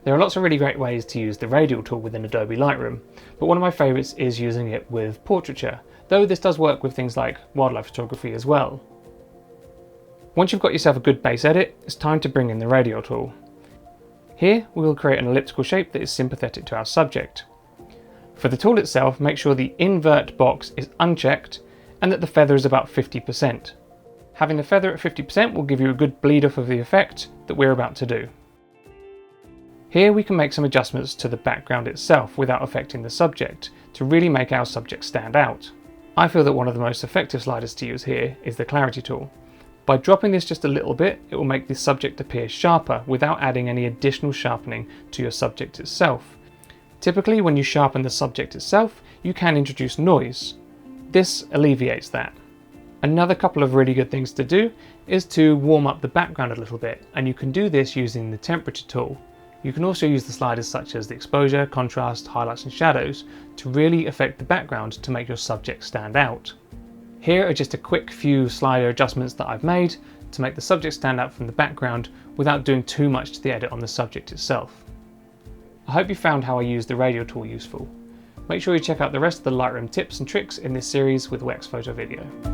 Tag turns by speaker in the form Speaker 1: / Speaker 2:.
Speaker 1: There are lots of really great ways to use the Radial tool within Adobe Lightroom, but one of my favourites is using it with portraiture, though this does work with things like wildlife photography as well. Once you've got yourself a good base edit, it's time to bring in the Radial tool. Here we will create an elliptical shape that is sympathetic to our subject. For the tool itself, make sure the invert box is unchecked and that the feather is about 50%. Having the feather at 50% will give you a good bleed off of the effect that we're about to do. Here we can make some adjustments to the background itself without affecting the subject to really make our subject stand out. I feel that one of the most effective sliders to use here is the clarity tool. By dropping this just a little bit, it will make the subject appear sharper without adding any additional sharpening to your subject itself. Typically, when you sharpen the subject itself, you can introduce noise. This alleviates that. Another couple of really good things to do is to warm up the background a little bit, and you can do this using the temperature tool. You can also use the sliders such as the exposure, contrast, highlights and shadows to really affect the background to make your subject stand out. Here are just a quick few slider adjustments that I've made to make the subject stand out from the background without doing too much to the edit on the subject itself. I hope you found how I use the Radial tool useful. Make sure you check out the rest of the Lightroom tips and tricks in this series with Wax Photo Video.